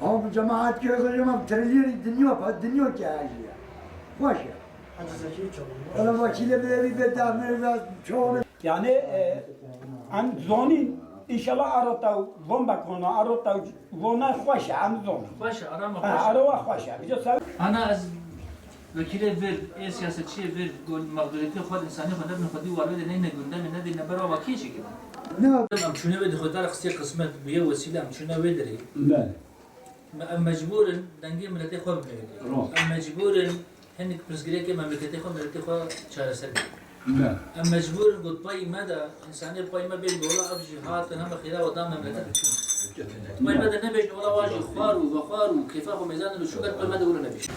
Ama bu cemaat görüyorum, dinliyor ki her şeyi. Boş ya. Ona vakile bir bedavını çoğunu. Yani am zonin inşallah arota bomba konu arota vona xoşa am zon. Başa arama Arova xoşa. Ana az vekile ver, siyasetçiye ver, gol mağduriyeti xod insani xod ne xodi vardı ne gündem ne de ne bera vakiye şekil. Ne? Am şunu ve xodar xsi kısmet bu vesile am şunu ve deri. Ben. Am mecburen dengi milleti xod bile. Am mecburen hendik prizgireke memleketi xod milleti xod çareser. Ben. Am mecburen god pay mada insani pay ma bir dola av cihat hem khira ve dam memleket için. Pay mada ne beş dola vaji kharu ve kharu kifa ve mizan ve şukat pay mada ne beş.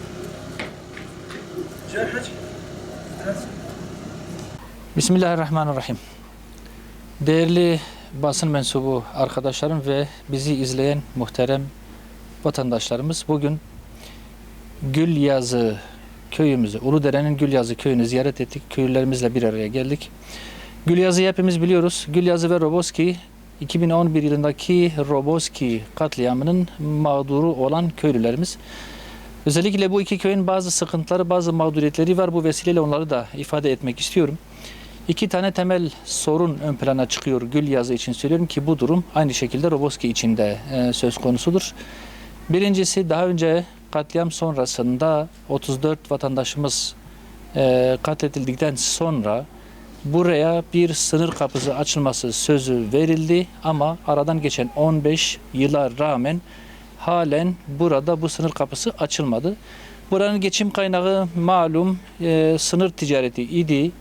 Bismillahirrahmanirrahim. Değerli basın mensubu arkadaşlarım ve bizi izleyen muhterem vatandaşlarımız, bugün Gülyazı köyümüzü, Uludere'nin Gülyazı köyünü ziyaret ettik. Köylülerimizle bir araya geldik. Gülyazı'yı hepimiz biliyoruz. Gülyazı ve Roboski 2011 yılındaki Roboski katliamının mağduru olan köylülerimiz. Özellikle bu iki köyün bazı sıkıntıları, bazı mağduriyetleri var. Bu vesileyle onları da ifade etmek istiyorum. İki tane temel sorun ön plana çıkıyor Gülyazı için söylüyorum ki bu durum aynı şekilde Roboski için de söz konusudur. Birincisi, daha önce katliam sonrasında 34 vatandaşımız katledildikten sonra buraya bir sınır kapısı açılması sözü verildi ama aradan geçen 15 yıla rağmen halen burada bu sınır kapısı açılmadı. Buranın geçim kaynağı malum sınır ticareti idi.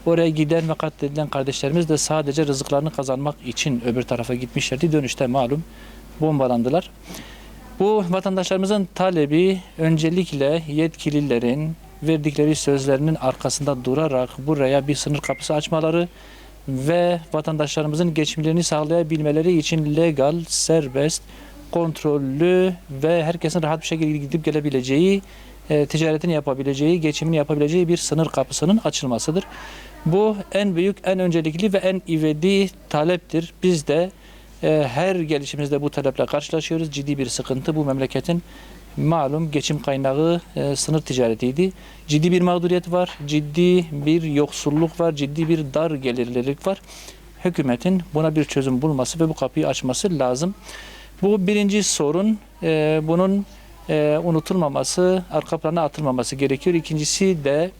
Oraya giden ve katledilen kardeşlerimiz de sadece rızıklarını kazanmak için öbür tarafa gitmişlerdi. Dönüşte malum bombalandılar. Bu vatandaşlarımızın talebi öncelikle yetkililerin verdikleri sözlerinin arkasında durarak buraya bir sınır kapısı açmaları ve vatandaşlarımızın geçimlerini sağlayabilmeleri için legal, serbest, kontrollü ve herkesin rahat bir şekilde gidip gelebileceği, ticaretini yapabileceği, geçimini yapabileceği bir sınır kapısının açılmasıdır. Bu en büyük, en öncelikli ve en ivedi taleptir. Biz de her gelişimizde bu taleple karşılaşıyoruz. Ciddi bir sıkıntı bu memleketin malum geçim kaynağı sınır ticaretiydi. Ciddi bir mağduriyet var, ciddi bir yoksulluk var, ciddi bir dar gelirlilik var. Hükümetin buna bir çözüm bulması ve bu kapıyı açması lazım. Bu birinci sorun, bunun unutulmaması, arka plana atılmaması gerekiyor. İkincisi de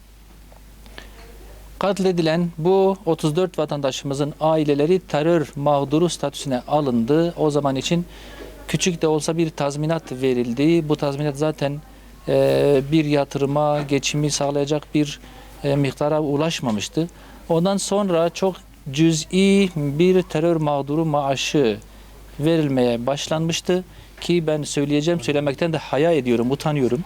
katledilen bu 34 vatandaşımızın aileleri terör mağduru statüsüne alındı. O zaman için küçük de olsa bir tazminat verildi. Bu tazminat zaten bir yatırıma, geçimi sağlayacak bir miktara ulaşmamıştı. Ondan sonra çok cüz'i bir terör mağduru maaşı verilmeye başlanmıştı ki ben söyleyeceğim, söylemekten de haya ediyorum, utanıyorum.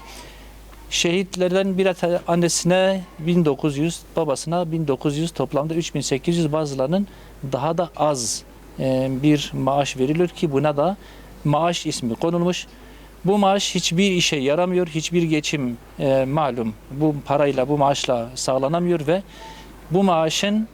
Şehitlerden bir annesine 1900, babasına 1900, toplamda 3800, bazılarının daha da az bir maaş veriliyor ki buna da maaş ismi konulmuş. Bu maaş hiçbir işe yaramıyor, hiçbir geçim malum bu parayla, bu maaşla sağlanamıyor ve bu maaşın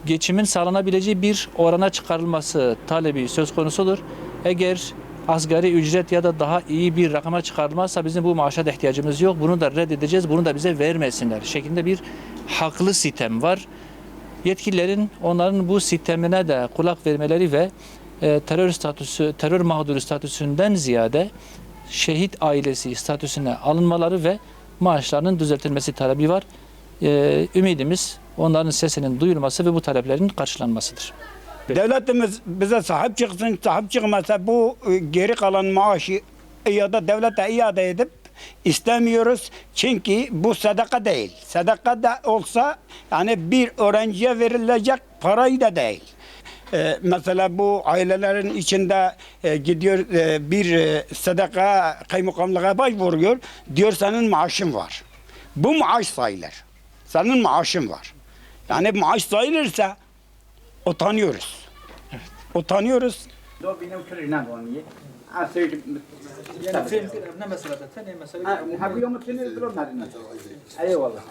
geçimin sağlanabileceği bir orana çıkarılması talebi söz konusudur. Eğer asgari ücret ya da daha iyi bir rakama çıkarılmazsa bizim bu maaşa da ihtiyacımız yok. Bunu da reddedeceğiz. Bunu da bize vermesinler şeklinde bir haklı sitem var. Yetkililerin onların bu sitemine de kulak vermeleri ve terör mağduru statüsünden ziyade şehit ailesi statüsüne alınmaları ve maaşlarının düzeltilmesi talebi var. Ümidimiz onların sesinin duyulması ve bu taleplerin karşılanmasıdır. Devletimiz bize sahip çıksın, sahip çıkmasa bu geri kalan maaşı ya da devlete iade edip istemiyoruz. Çünkü bu sadaka değil. Sadaka da olsa yani bir öğrenciye verilecek parayı da değil. Mesela bu ailelerin içinde gidiyor bir sadaka kaymakamlığa başvuruyor. Diyor senin maaşın var. Bu maaş sayılır. Senin maaşın var. Yani maaş sayılırsa utanıyoruz. utanıyoruz. Ne mesela da ne mesela? Eyvallah.